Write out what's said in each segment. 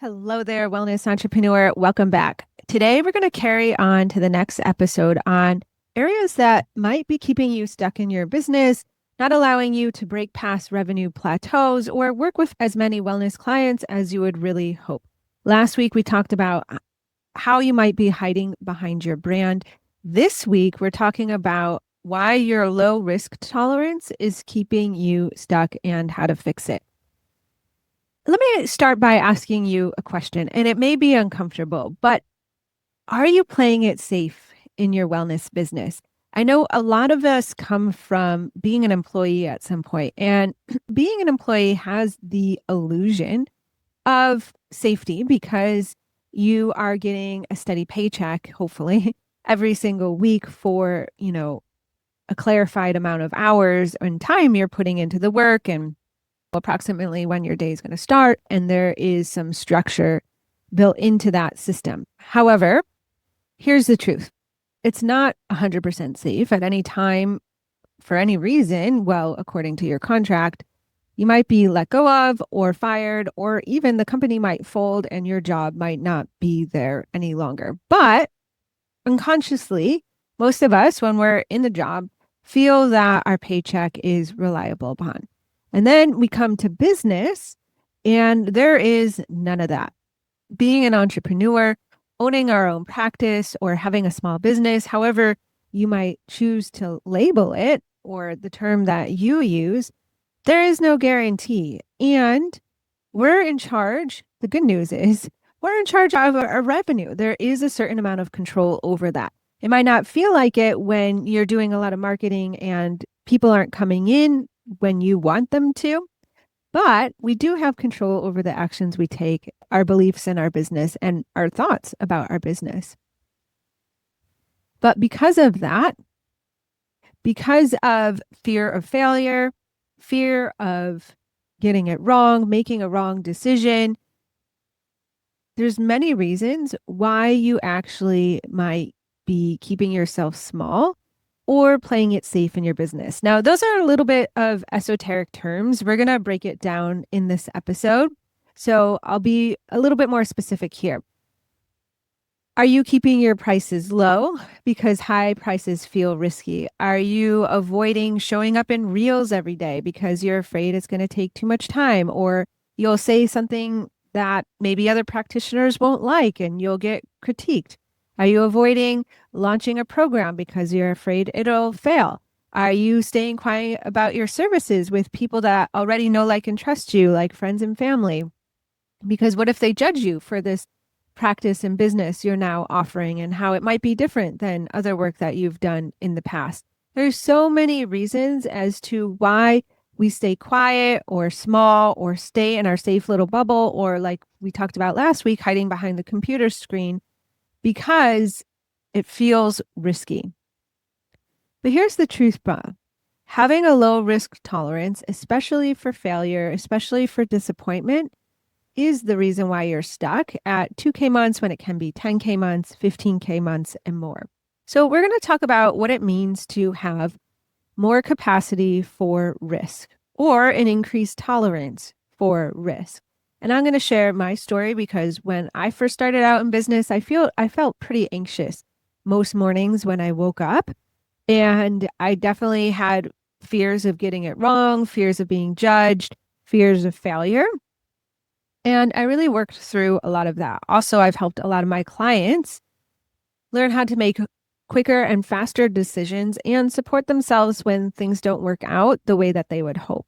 Hello there, wellness entrepreneur. Welcome back. Today, we're going to carry on to the next episode on areas that might be keeping you stuck in your business, not allowing you to break past revenue plateaus or work with as many wellness clients as you would really hope. Last week, we talked about how you might be hiding behind your brand. This week, we're talking about why your low risk tolerance is keeping you stuck and how to fix it. Let me start by asking you a question, and it may be uncomfortable, but are you playing it safe in your wellness business? I know a lot of us come from being an employee at some point, and being an employee has the illusion of safety because you are getting a steady paycheck, hopefully, every single week for, a clarified amount of hours and time you're putting into the work and approximately when your day is going to start, and there is some structure built into that system. However, here's the truth. It's not 100% safe at any time for any reason. Well, according to your contract, you might be let go of or fired, or even the company might fold and your job might not be there any longer. But unconsciously, most of us, when we're in the job, feel that our paycheck is reliable upon. And then we come to business, and there is none of that. Being an entrepreneur, owning our own practice, or having a small business, however you might choose to label it, or the term that you use, there is no guarantee. And we're in charge. The good news is we're in charge of our revenue. There is a certain amount of control over that. It might not feel like it when you're doing a lot of marketing and people aren't coming in when you want them to, but we do have control over the actions we take, our beliefs in our business, and our thoughts about our business. But because of that, because of fear of failure, fear of getting it wrong, making a wrong decision, there's many reasons why you actually might be keeping yourself small or playing it safe in your business. Now, those are a little bit of esoteric terms. We're going to break it down in this episode. So I'll be a little bit more specific here. Are you keeping your prices low because high prices feel risky? Are you avoiding showing up in reels every day because you're afraid it's going to take too much time, or you'll say something that maybe other practitioners won't like and you'll get critiqued? Are you avoiding launching a program because you're afraid it'll fail? Are you staying quiet about your services with people that already know, like, and trust you, like friends and family? Because what if they judge you for this practice and business you're now offering and how it might be different than other work that you've done in the past? There's so many reasons as to why we stay quiet or small or stay in our safe little bubble, or like we talked about last week, hiding behind the computer screen because it feels risky. But here's the truth, Bob. Having a low risk tolerance, especially for failure, especially for disappointment, is the reason why you're stuck at 2K months when it can be 10K months, 15K months, and more. So we're going to talk about what it means to have more capacity for risk or an increased tolerance for risk. And I'm going to share my story because when I first started out in business, I felt pretty anxious most mornings when I woke up. And I definitely had fears of getting it wrong, fears of being judged, fears of failure. And I really worked through a lot of that. Also, I've helped a lot of my clients learn how to make quicker and faster decisions and support themselves when things don't work out the way that they would hope.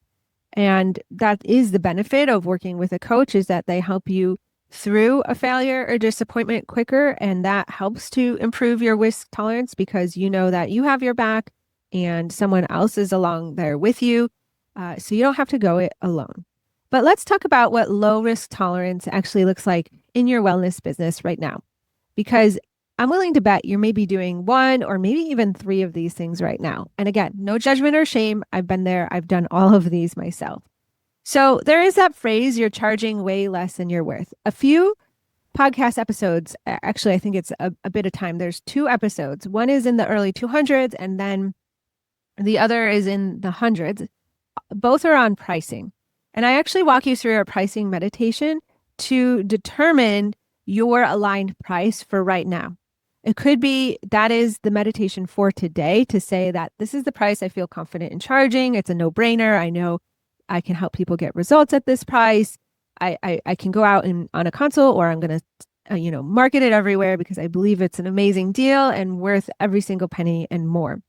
And that is the benefit of working with a coach, is that they help you through a failure or disappointment quicker. And that helps to improve your risk tolerance because you know that you have your back and someone else is along there with you. So you don't have to go it alone. But let's talk about what low risk tolerance actually looks like in your wellness business right now, because I'm willing to bet you're maybe doing one or maybe even three of these things right now. And again, no judgment or shame. I've been there. I've done all of these myself. So there is that phrase, you're charging way less than you're worth. A few podcast episodes, actually, I think it's a bit of time. There's 2 episodes. One is in the early 200s and then the other is in the hundreds. Both are on pricing. And I actually walk you through a pricing meditation to determine your aligned price for right now. It could be that is the meditation for today, to say that this is the price I feel confident in charging. It's a no-brainer. I know I can help people get results at this price. I can go out and on a consult, or I'm going to market it everywhere because I believe it's an amazing deal and worth every single penny and more.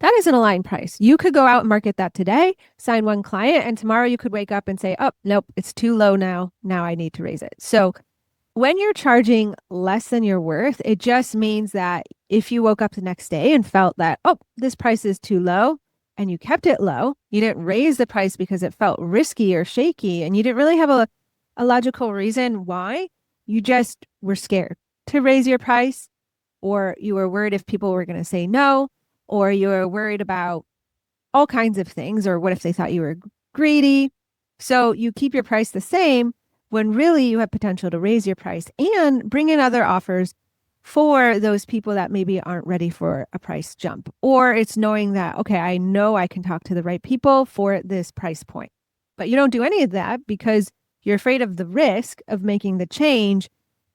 That is an aligned price. You could go out and market that today, sign one client, and tomorrow you could wake up and say, oh, nope, it's too low now. Now I need to raise it. So when you're charging less than your worth, it just means that if you woke up the next day and felt that, oh, this price is too low, and you kept it low, you didn't raise the price because it felt risky or shaky, and you didn't really have a logical reason why, you just were scared to raise your price, or you were worried if people were going to say no, or you were worried about all kinds of things, or what if they thought you were greedy? So you keep your price the same when really you have potential to raise your price and bring in other offers for those people that maybe aren't ready for a price jump. Or it's knowing that, okay, I know I can talk to the right people for this price point. But you don't do any of that because you're afraid of the risk of making the change.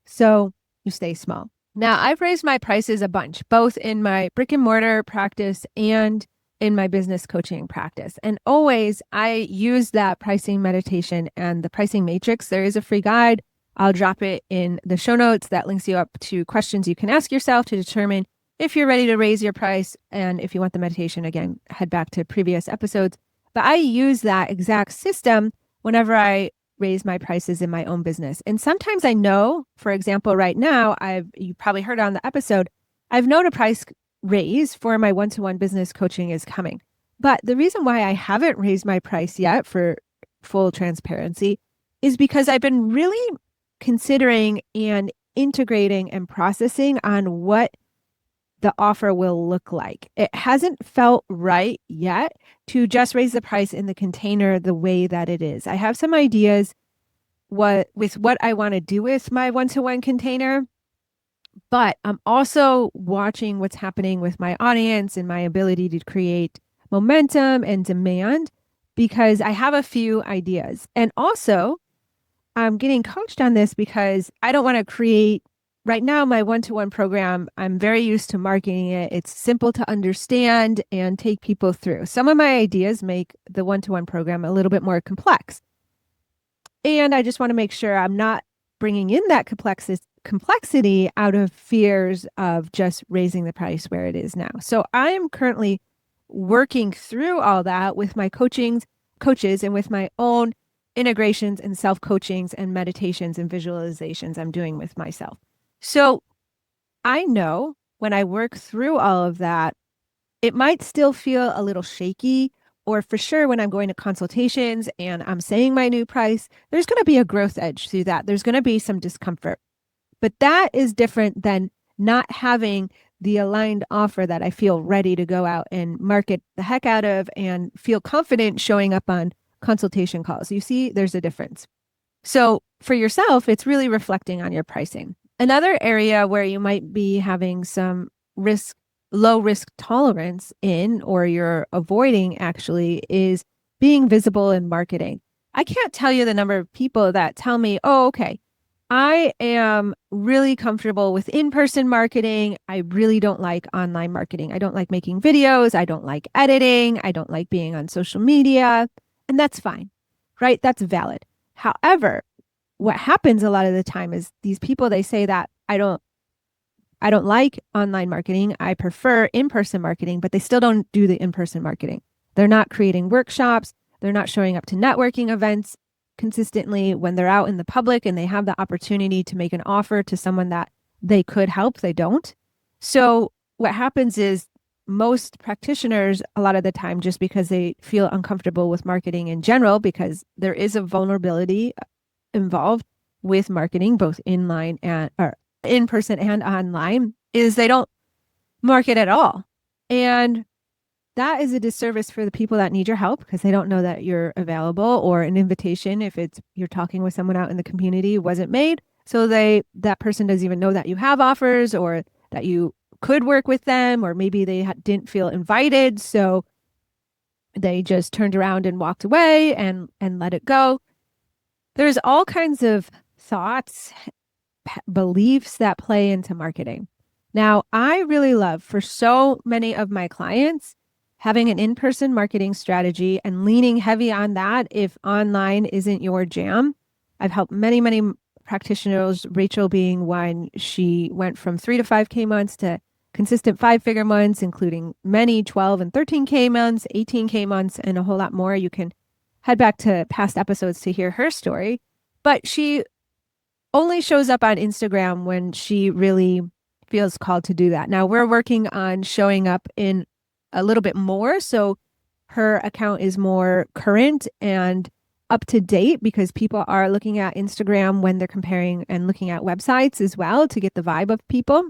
So you stay small. Now, I've raised my prices a bunch, both in my brick and mortar practice and in my business coaching practice. And always I use that pricing meditation and the pricing matrix. There is a free guide. I'll drop it in the show notes that links you up to questions you can ask yourself to determine if you're ready to raise your price. And if you want the meditation, again, head back to previous episodes. But I use that exact system whenever I raise my prices in my own business. And sometimes I know, for example, right now, you probably heard on the episode, I've known a price raise for my one-to-one business coaching is coming. But the reason why I haven't raised my price yet, for full transparency, is because I've been really considering and integrating and processing on what the offer will look like. It hasn't felt right yet to just raise the price in the container the way that it is. I have some ideas with what I want to do with my one-to-one container, but I'm also watching what's happening with my audience and my ability to create momentum and demand, because I have a few ideas. And also, I'm getting coached on this because I don't want to create. Right now, my one-to-one program, I'm very used to marketing it. It's simple to understand and take people through. Some of my ideas make the one-to-one program a little bit more complex. And I just want to make sure I'm not bringing in that complexity out of fears of just raising the price where it is now. So I am currently working through all that with my coaches and with my own integrations and self-coachings and meditations and visualizations I'm doing with myself. So I know when I work through all of that, it might still feel a little shaky, or for sure when I'm going to consultations and I'm saying my new price, there's going to be a growth edge through that. There's going to be some discomfort, but that is different than not having the aligned offer that I feel ready to go out and market the heck out of and feel confident showing up on consultation calls. You see, there's a difference. So for yourself, it's really reflecting on your pricing. Another area where you might be having some low risk tolerance in, or you're avoiding actually, is being visible in marketing. I can't tell you the number of people that tell me, oh, okay, I am really comfortable with in-person marketing. I really don't like online marketing. I don't like making videos. I don't like editing. I don't like being on social media. And that's fine, right? That's valid. However, what happens a lot of the time is these people, they say that I don't like online marketing. I prefer in-person marketing, but they still don't do the in-person marketing. They're not creating workshops. They're not showing up to networking events consistently. When they're out in the public and they have the opportunity to make an offer to someone that they could help, they don't. So what happens is most practitioners, a lot of the time, just because they feel uncomfortable with marketing in general, because there is a vulnerability involved with marketing, both inline and or in person and online, is they don't market at all. And that is a disservice for the people that need your help, because they don't know that you're available, or an invitation, if it's you're talking with someone out in the community, wasn't made. So that person doesn't even know that you have offers, or that you could work with them, or maybe they didn't feel invited. So they just turned around and walked away and let it go. There's all kinds of thoughts, beliefs that play into marketing. Now, I really love for so many of my clients having an in person marketing strategy and leaning heavy on that if online isn't your jam. I've helped many, many practitioners, Rachel being one. She went from 3 to 5K months to consistent 5 figure months, including many 12 and 13K months, 18K months, and a whole lot more. You can head back to past episodes to hear her story. But she only shows up on Instagram when she really feels called to do that. Now we're working on showing up in a little bit more. So her account is more current and up to date because people are looking at Instagram when they're comparing and looking at websites as well to get the vibe of people.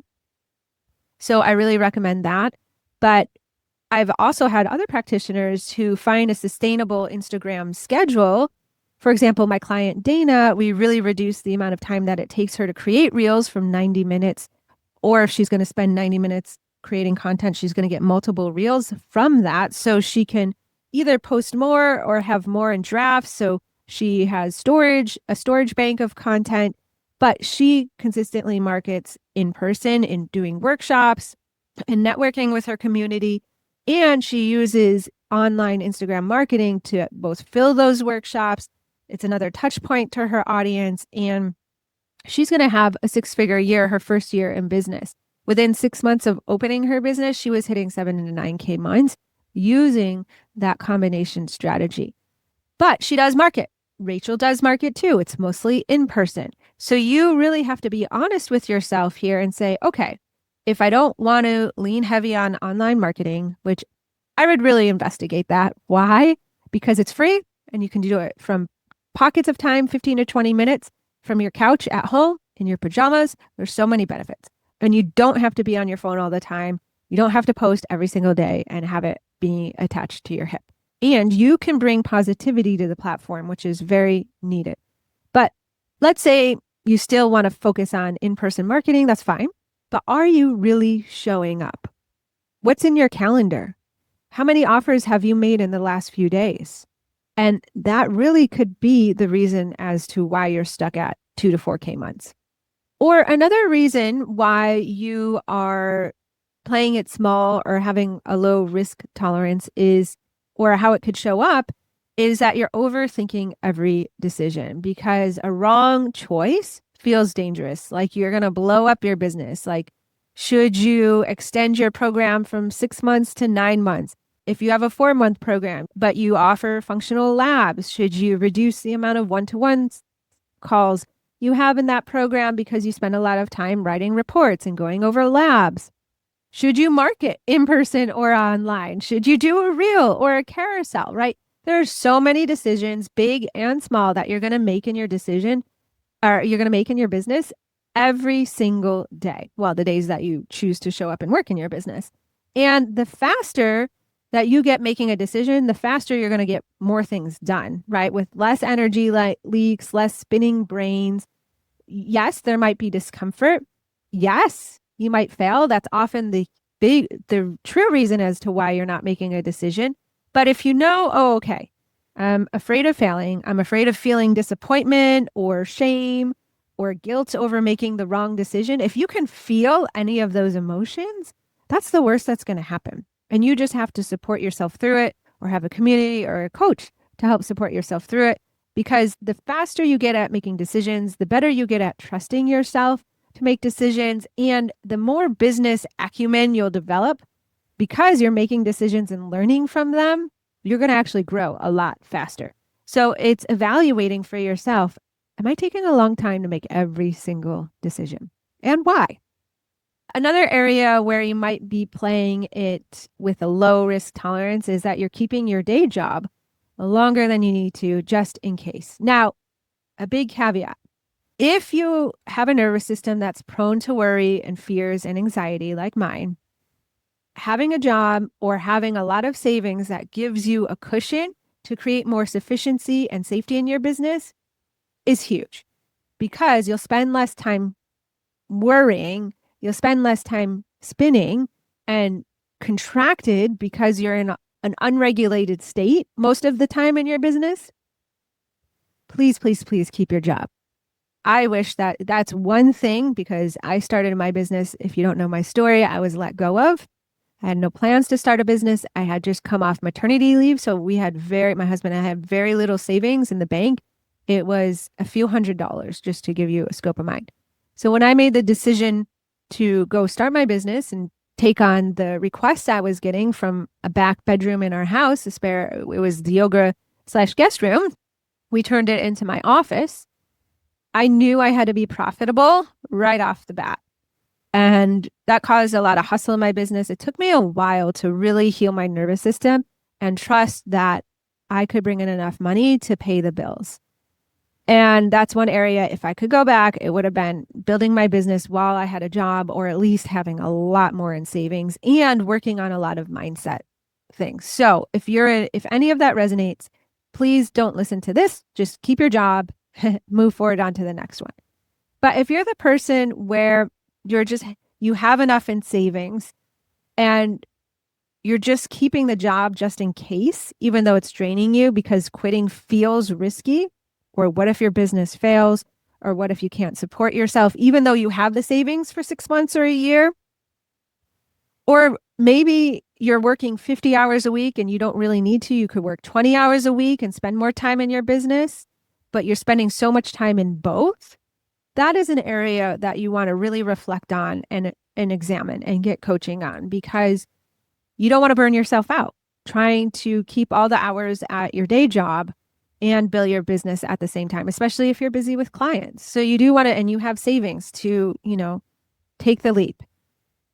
So I really recommend that. But I've also had other practitioners who find a sustainable Instagram schedule. For example, my client Dana, we really reduced the amount of time that it takes her to create reels from 90 minutes. Or if she's going to spend 90 minutes creating content, she's going to get multiple reels from that. So she can either post more or have more in drafts. So she has a storage bank of content, but she consistently markets in person in doing workshops and networking with her community. And she uses online Instagram marketing to both fill those workshops. It's another touch point to her audience. And she's going to have a 6 figure year, her first year in business. Within 6 months of opening her business, she was hitting 7 to 9K months using that combination strategy. But she does market. Rachel does market too. It's mostly in person. So you really have to be honest with yourself here and say, okay, if I don't want to lean heavy on online marketing, which I would really investigate that. Why? Because it's free and you can do it from pockets of time, 15 to 20 minutes from your couch at home in your pajamas. There's so many benefits. And you don't have to be on your phone all the time. You don't have to post every single day and have it be attached to your hip. And you can bring positivity to the platform, which is very needed. But let's say you still want to focus on in-person marketing. That's fine. But are you really showing up? What's in your calendar? How many offers have you made in the last few days? And that really could be the reason as to why you're stuck at 2 to 4K months. Or another reason why you are playing it small or having a low risk tolerance is, or how it could show up, is that you're overthinking every decision because a wrong choice feels dangerous. Like you're going to blow up your business. Like, should you extend your program from 6 months to 9 months? If you have a 4 month program, but you offer functional labs, should you reduce the amount of one-to-one calls you have in that program because you spend a lot of time writing reports and going over labs? Should you market in person or online? Should you do a reel or a carousel, right? There are so many decisions, big and small, that you're going to make in your decision or you're going to make in your business every single day. Well, the days that you choose to show up and work in your business. And the faster that you get making a decision, the faster you're going to get more things done, right? With less energy leaks, less spinning brains. Yes, there might be discomfort. Yes, you might fail. That's often the true reason as to why you're not making a decision. But if you know, oh, okay, I'm afraid of failing. I'm afraid of feeling disappointment or shame or guilt over making the wrong decision. If you can feel any of those emotions, that's the worst that's going to happen. And you just have to support yourself through it or have a community or a coach to help support yourself through it. Because the faster you get at making decisions, the better you get at trusting yourself to make decisions, and the more business acumen you'll develop because you're making decisions and learning from them, you're going to actually grow a lot faster. So it's evaluating for yourself, am I taking a long time to make every single decision? And why? Another area where you might be playing it with a low risk tolerance is that you're keeping your day job longer than you need to, just in case. Now, a big caveat. If you have a nervous system that's prone to worry and fears and anxiety like mine, having a job or having a lot of savings that gives you a cushion to create more sufficiency and safety in your business is huge because you'll spend less time worrying, you'll spend less time spinning and contracted because you're in an unregulated state most of the time in your business. please, please, please keep your job. I wish that that's one thing because I started my business. If you don't know my story, I was let go of. I had no plans to start a business. I had just come off maternity leave. So my husband and I had very little savings in the bank. It was a few $100s just to give you a scope of mind. So when I made the decision to go start my business and take on the requests I was getting from a back bedroom in our house, it was the yoga/guest room. We turned it into my office. I knew I had to be profitable right off the bat. And that caused a lot of hustle in my business. It took me a while to really heal my nervous system and trust that I could bring in enough money to pay the bills. And that's one area, if I could go back, it would have been building my business while I had a job, or at least having a lot more in savings and working on a lot of mindset things. So if any of that resonates, please don't listen to this. Just keep your job, move forward on to the next one. But if you're the person where you have enough in savings and you're just keeping the job just in case, even though it's draining you because quitting feels risky, or what if your business fails, or what if you can't support yourself, even though you have the savings for 6 months or a year, or maybe you're working 50 hours a week and you don't really need to. You could work 20 hours a week and spend more time in your business, but you're spending so much time in both. That is an area that you want to really reflect on and examine and get coaching on, because you don't want to burn yourself out trying to keep all the hours at your day job and build your business at the same time, especially if you're busy with clients. So you do want to, and you have savings to, take the leap.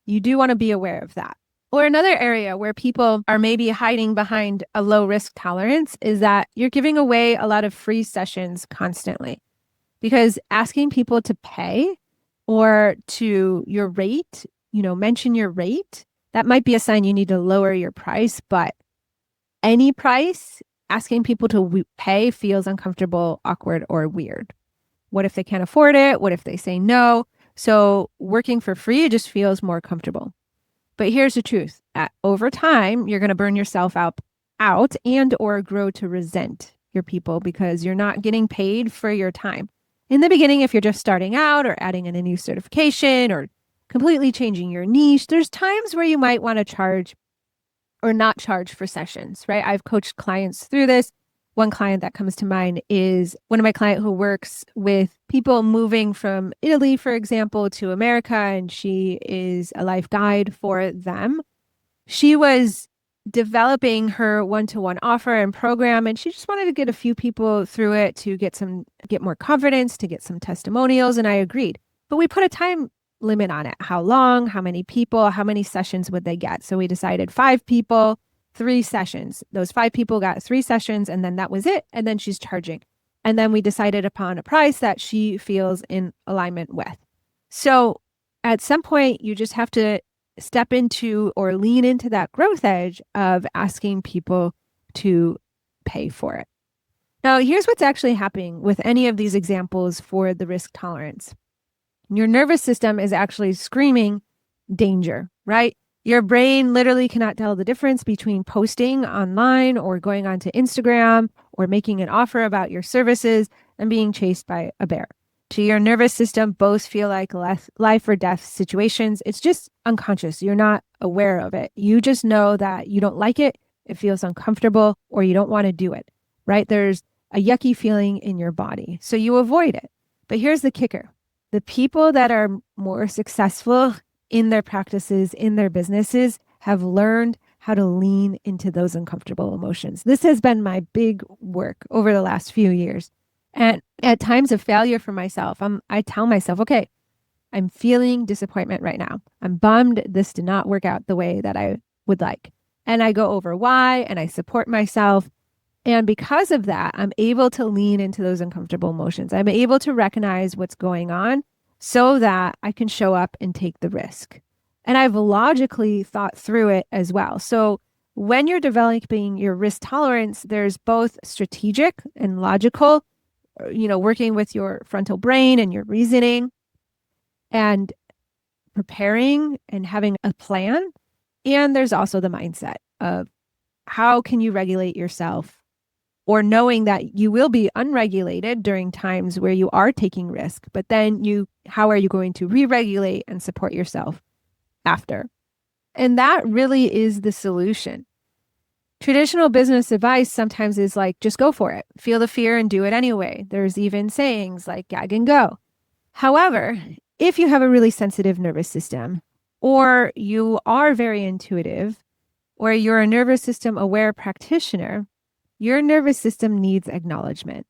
You do want to be aware of that. Or another area where people are maybe hiding behind a low risk tolerance is that you're giving away a lot of free sessions constantly. Because asking people to pay or to your rate, mention your rate, that might be a sign you need to lower your price. But any price, asking people to pay feels uncomfortable, awkward, or weird. What if they can't afford it? What if they say no? So working for free just feels more comfortable. But here's the truth. Over time, you're going to burn yourself out and or grow to resent your people because you're not getting paid for your time. In the beginning, if you're just starting out or adding in a new certification or completely changing your niche, there's times where you might want to charge or not charge for sessions, right? I've coached clients through this. One client that comes to mind is one of my clients who works with people moving from Italy, for example, to America, and she is a life guide for them. She was developing her one-to-one offer and program, and she just wanted to get a few people through it to get more confidence, to get some testimonials, and I agreed. But we put a time limit on it. How long, how many people, how many sessions would they get? So we decided 5 people, 3 sessions. Those 5 people got 3 sessions, and then that was it. And then she's charging. And then we decided upon a price that she feels in alignment with. So at some point, you just have to step into or lean into that growth edge of asking people to pay for it. Now, here's what's actually happening with any of these examples for the risk tolerance. Your nervous system is actually screaming danger, right? Your brain literally cannot tell the difference between posting online or going onto Instagram or making an offer about your services and being chased by a bear. To your nervous system, both feel like life or death situations. It's just unconscious. You're not aware of it. You just know that you don't like it, it feels uncomfortable, or you don't want to do it, right? There's a yucky feeling in your body. So you avoid it. But here's the kicker. The people that are more successful in their practices, in their businesses, have learned how to lean into those uncomfortable emotions. This has been my big work over the last few years. And at times of failure for myself, I tell myself, okay, I'm feeling disappointment right now. I'm bummed this did not work out the way that I would like. And I go over why, and I support myself. And because of that, I'm able to lean into those uncomfortable emotions. I'm able to recognize what's going on so that I can show up and take the risk. And I've logically thought through it as well. So when you're developing your risk tolerance, there's both strategic and logical, working with your frontal brain and your reasoning and preparing and having a plan. And there's also the mindset of how can you regulate yourself or knowing that you will be unregulated during times where you are taking risk, but then how are you going to re-regulate and support yourself after? And that really is the solution. Traditional business advice sometimes is like, just go for it, feel the fear and do it anyway. There's even sayings like gag and go. However, if you have a really sensitive nervous system, or you are very intuitive, or you're a nervous system aware practitioner, your nervous system needs acknowledgement.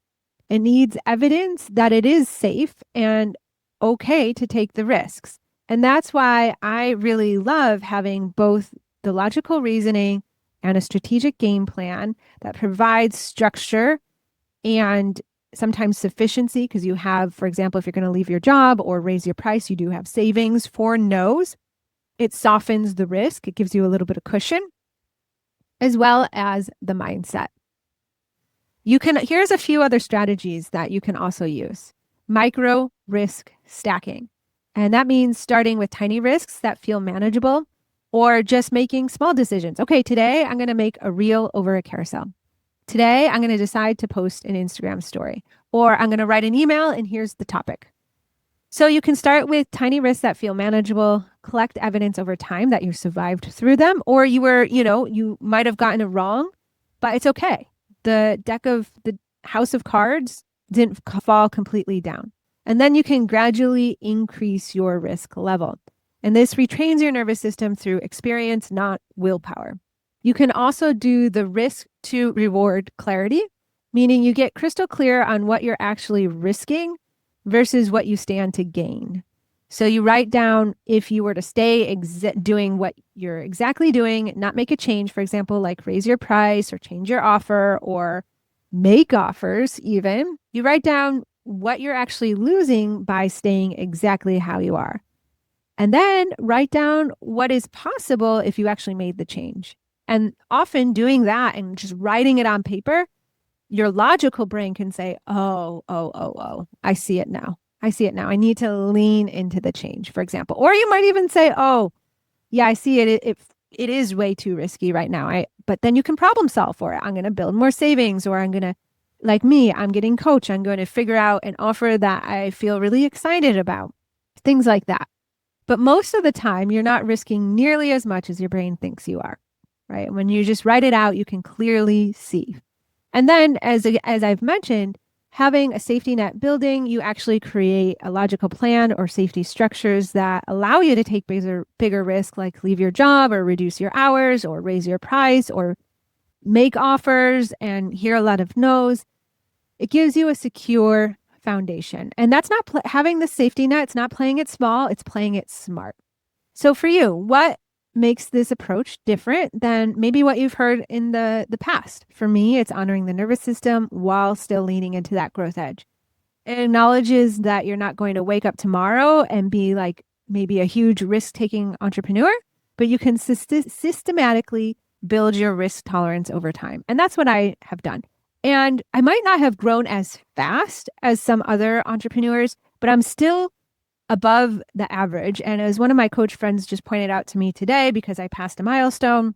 It needs evidence that it is safe and okay to take the risks. And that's why I really love having both the logical reasoning and a strategic game plan that provides structure and sometimes sufficiency, because you have, for example, if you're going to leave your job or raise your price, you do have savings for no's. It softens the risk. It gives you a little bit of cushion, as well as the mindset. Here's a few other strategies that you can also use. Micro risk stacking. And that means starting with tiny risks that feel manageable, or just making small decisions. Okay, today I'm going to make a reel over a carousel. Today I'm going to decide to post an Instagram story, or I'm going to write an email and here's the topic. So you can start with tiny risks that feel manageable, collect evidence over time that you survived through them, or you might have gotten it wrong, but it's okay. The house of cards didn't fall completely down. And then you can gradually increase your risk level. And this retrains your nervous system through experience, not willpower. You can also do the risk to reward clarity, meaning you get crystal clear on what you're actually risking versus what you stand to gain. So you write down, if you were to stay doing what you're exactly doing, not make a change, for example, like raise your price or change your offer or make offers even, you write down what you're actually losing by staying exactly how you are. And then write down what is possible if you actually made the change. And often doing that and just writing it on paper, your logical brain can say, oh, I see it now. I need to lean into the change, for example. Or you might even say, oh, yeah, I see it. It is way too risky right now. But then you can problem solve for it. I'm going to build more savings, or I'm going to, like me, I'm getting coach. I'm going to figure out an offer that I feel really excited about. Things like that. But most of the time, you're not risking nearly as much as your brain thinks you are, right? When you just write it out, you can clearly see. And then, as I've mentioned, having a safety net building, you actually create a logical plan or safety structures that allow you to take bigger risk, like leave your job or reduce your hours or raise your price or make offers and hear a lot of no's. It gives you a secure foundation. And that's not having the safety net. It's not playing it small. It's playing it smart. So for you, what makes this approach different than maybe what you've heard in the past? For me, it's honoring the nervous system while still leaning into that growth edge. It acknowledges that you're not going to wake up tomorrow and be like maybe a huge risk-taking entrepreneur, but you can systematically build your risk tolerance over time. And that's what I have done. And I might not have grown as fast as some other entrepreneurs, but I'm still above the average. And as one of my coach friends just pointed out to me today, because I passed a milestone,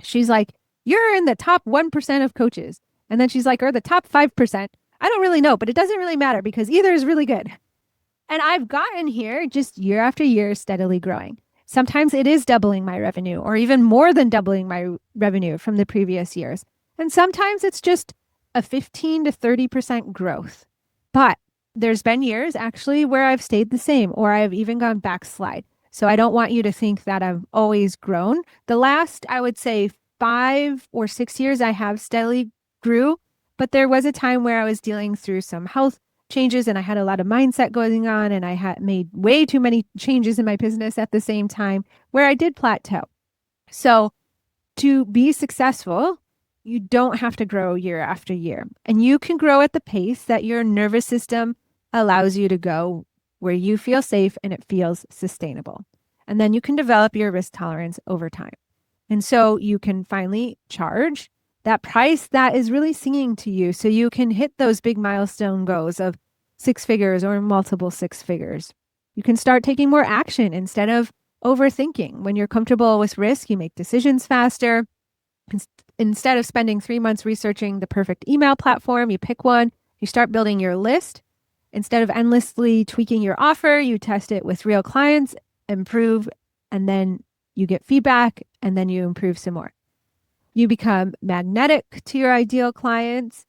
she's like, you're in the top 1% of coaches. And then she's like, or the top 5%. I don't really know, but it doesn't really matter because either is really good. And I've gotten here just year after year, steadily growing. Sometimes it is doubling my revenue or even more than doubling my revenue from the previous years. And sometimes it's just a 15 to 30% growth. But there's been years actually where I've stayed the same or I've even gone backslide. So I don't want you to think that I've always grown. The last, I would say 5 or 6 years, I have steadily grew, but there was a time where I was dealing through some health changes and I had a lot of mindset going on and I had made way too many changes in my business at the same time where I did plateau. So to be successful, you don't have to grow year after year, and you can grow at the pace that your nervous system allows you to go, where you feel safe and it feels sustainable. And then you can develop your risk tolerance over time. And so you can finally charge that price that is really singing to you, so you can hit those big milestone goals of 6 figures or multiple 6 figures. You can start taking more action instead of overthinking. When you're comfortable with risk, you make decisions faster. instead of spending 3 months researching the perfect email platform, you pick one, you start building your list. Instead of endlessly tweaking your offer, you test it with real clients, improve, and then you get feedback, and then you improve some more. You become magnetic to your ideal clients.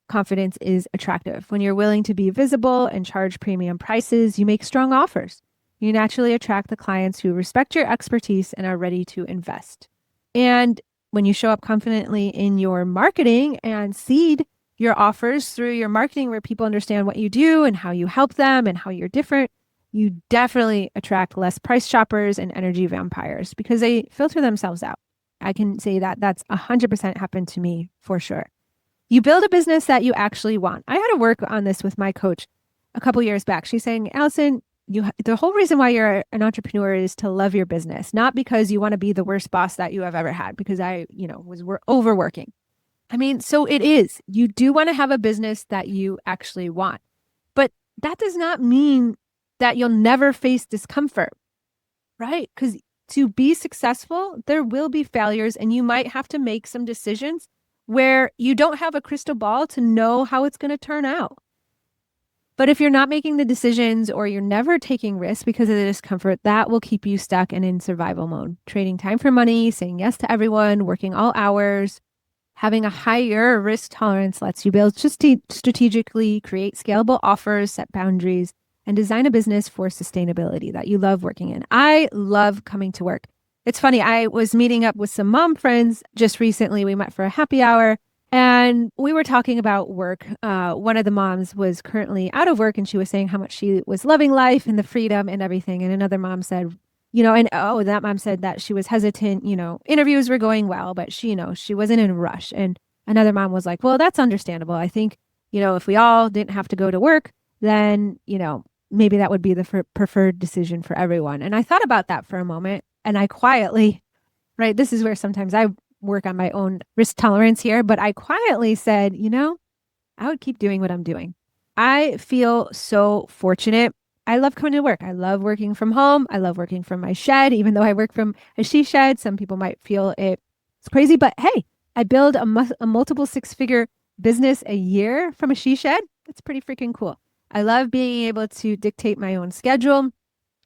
Confidence is attractive. When you're willing to be visible and charge premium prices, you make strong offers. You naturally attract the clients who respect your expertise and are ready to invest. And when you show up confidently in your marketing and seed your offers through your marketing where people understand what you do and how you help them and how you're different, you definitely attract less price shoppers and energy vampires because they filter themselves out. I can say that that's 100% happened to me for sure. You build a business that you actually want. I had to work on this with my coach a couple years back. She's saying, Allison, the whole reason why you're an entrepreneur is to love your business, not because you want to be the worst boss that you have ever had, because I, was overworking. I mean, so it is. You do want to have a business that you actually want, but that does not mean that you'll never face discomfort, right? Because to be successful, there will be failures and you might have to make some decisions where you don't have a crystal ball to know how it's going to turn out. But if you're not making the decisions or you're never taking risks because of the discomfort, that will keep you stuck and in survival mode, trading time for money, saying yes to everyone, working all hours. Having a higher risk tolerance lets you build strategically, create scalable offers, set boundaries, and design a business for sustainability that you love working in. I love coming to work. It's funny, I was meeting up with some mom friends just recently. We met for a happy hour and we were talking about work. One of the moms was currently out of work and she was saying how much she was loving life and the freedom and everything. And another mom said, that mom said that she was hesitant, interviews were going well, but she wasn't in a rush. And another mom was like, well, that's understandable. I think, if we all didn't have to go to work, then, maybe that would be the preferred decision for everyone. And I thought about that for a moment and I quietly, right, this is where sometimes I work on my own risk tolerance here, but I quietly said, I would keep doing what I'm doing. I feel so fortunate. I love coming to work. I love working from home. I love working from my shed, even though I work from a she shed. Some people might feel it's crazy, but hey, I build a multiple six-figure business a year from a she shed. That's pretty freaking cool. I love being able to dictate my own schedule.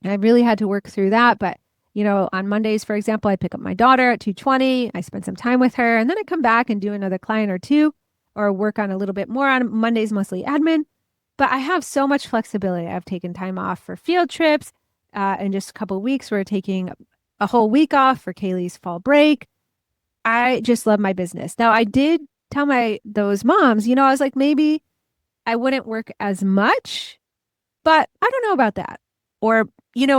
I really had to work through that. But, on Mondays, for example, I pick up my daughter at 2:20. I spend some time with her and then I come back and do another client or two or work on a little bit more on Mondays, mostly admin. But I have so much flexibility. I've taken time off for field trips. In just a couple of weeks, we're taking a whole week off for Kaylee's fall break. I just love my business. Now, I did tell those moms, I was like, maybe I wouldn't work as much, but I don't know about that. Or,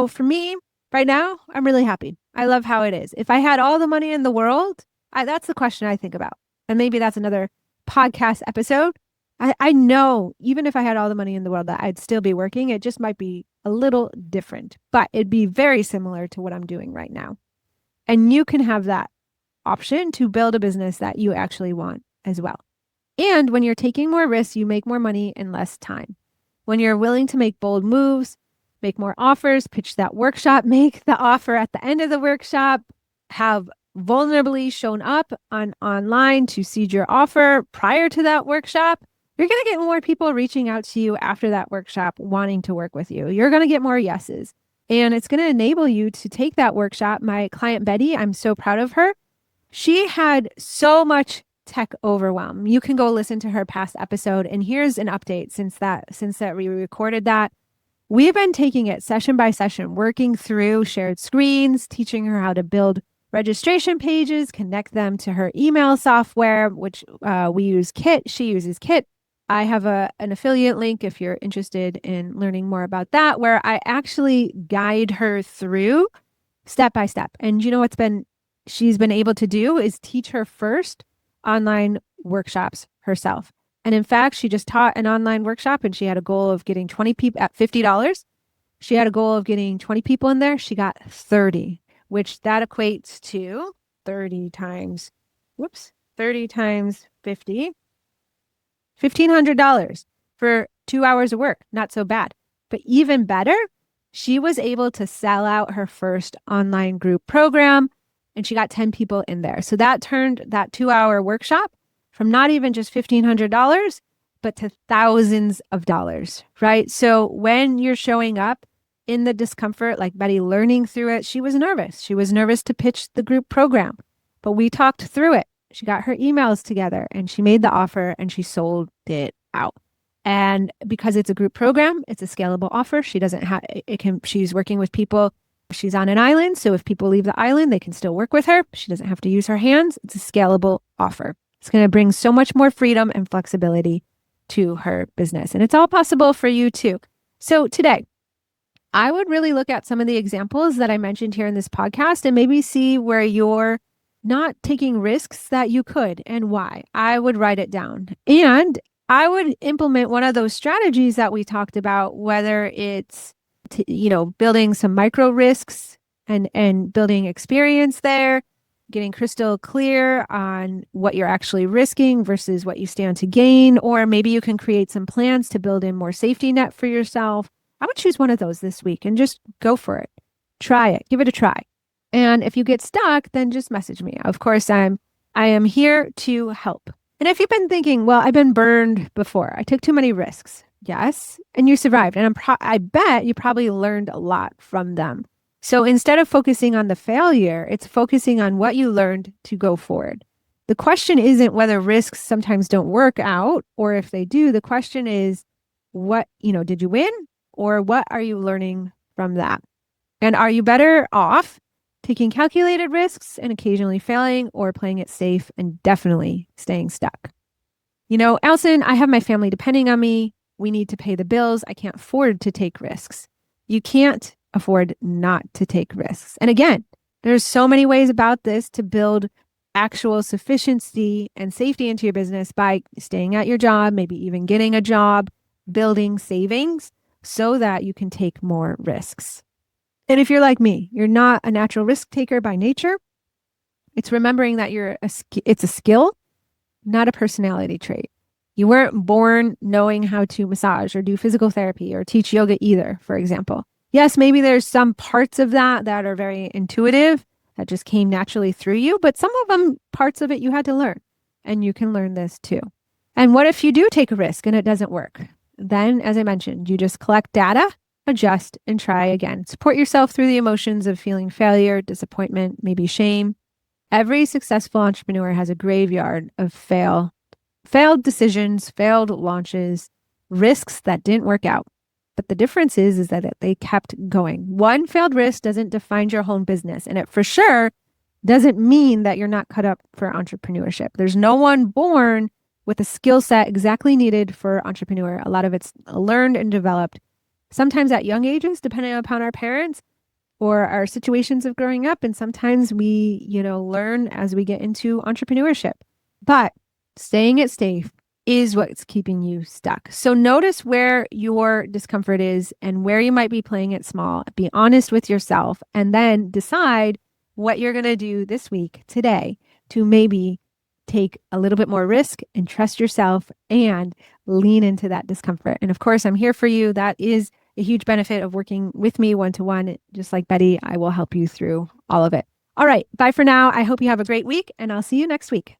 for me right now, I'm really happy. I love how it is. If I had all the money in the world, that's the question I think about. And maybe that's another podcast episode. I know even if I had all the money in the world that I'd still be working, it just might be a little different, but it'd be very similar to what I'm doing right now. And you can have that option to build a business that you actually want as well. And when you're taking more risks, you make more money in less time. When you're willing to make bold moves, make more offers, pitch that workshop, make the offer at the end of the workshop, have vulnerably shown up online to seed your offer prior to that workshop, you're going to get more people reaching out to you after that workshop wanting to work with you. You're going to get more yeses. And it's going to enable you to take that workshop. My client, Betty, I'm so proud of her. She had so much tech overwhelm. You can go listen to her past episode. And here's an update since that we recorded that. We've been taking it session by session, working through shared screens, teaching her how to build registration pages, connect them to her email software, which we use Kit. She uses Kit. I have an affiliate link if you're interested in learning more about that, where I actually guide her through step by step. And she's been able to do is teach her first online workshops herself. And in fact, she just taught an online workshop and she had a goal of getting 20 people at $50. She had a goal of getting 20 people in there. She got 30, which that equates to 30 times 50. $1,500 for 2 hours of work. Not so bad. But even better, she was able to sell out her first online group program and she got 10 people in there. So that turned that 2 hour workshop from not even just $1,500, but to thousands of dollars, right? So when you're showing up in the discomfort, like Betty learning through it, she was nervous. She was nervous to pitch the group program, but we talked through it. She got her emails together and she made the offer and she sold it out. And because it's a group program, it's a scalable offer. She doesn't have, she's working with people. She's on an island. So if people leave the island, they can still work with her. She doesn't have to use her hands. It's a scalable offer. It's going to bring so much more freedom and flexibility to her business. And it's all possible for you too. So today, I would really look at some of the examples that I mentioned here in this podcast and maybe see where you're not taking risks that you could and why. I would write it down. And I would implement one of those strategies that we talked about, whether it's building some micro risks and building experience there, getting crystal clear on what you're actually risking versus what you stand to gain, or maybe you can create some plans to build in more safety net for yourself. I would choose one of those this week and just go for it. Try it. Give it a try. And if you get stuck, then just message me. Of course, I am here to help. And if you've been thinking, well, I've been burned before. I took too many risks. Yes. And you survived. And I bet you probably learned a lot from them. So instead of focusing on the failure, it's focusing on what you learned to go forward. The question isn't whether risks sometimes don't work out or if they do. The question is, did you win? Or what are you learning from that? And are you better off taking calculated risks and occasionally failing, or playing it safe and definitely staying stuck? Allison, I have my family depending on me. We need to pay the bills. I can't afford to take risks. You can't afford not to take risks. And again, there's so many ways about this to build actual sufficiency and safety into your business by staying at your job, maybe even getting a job, building savings so that you can take more risks. And if you're like me, you're not a natural risk taker by nature. It's remembering that it's a skill, not a personality trait. You weren't born knowing how to massage or do physical therapy or teach yoga either, for example. Yes, maybe there's some parts of that are very intuitive, that just came naturally through you, but some of them, parts of it you had to learn, and you can learn this too. And what if you do take a risk and it doesn't work? Then, as I mentioned, you just collect data, adjust, and try again. Support yourself through the emotions of feeling failure, disappointment, maybe shame. Every successful entrepreneur has a graveyard of failed decisions, failed launches, risks that didn't work out. But the difference is that they kept going. One failed risk doesn't define your whole business, and it for sure doesn't mean that you're not cut up for entrepreneurship. There's no one born with a skill set exactly needed for entrepreneur. A lot of it's learned and developed, sometimes at young ages, depending upon our parents or our situations of growing up. And sometimes we, learn as we get into entrepreneurship. But staying it safe is what's keeping you stuck. So notice where your discomfort is and where you might be playing it small. Be honest with yourself and then decide what you're going to do this week, today, to maybe take a little bit more risk and trust yourself and lean into that discomfort. And of course, I'm here for you. That is a huge benefit of working with me one-to-one. Just like Betty, I will help you through all of it. All right. Bye for now. I hope you have a great week, and I'll see you next week.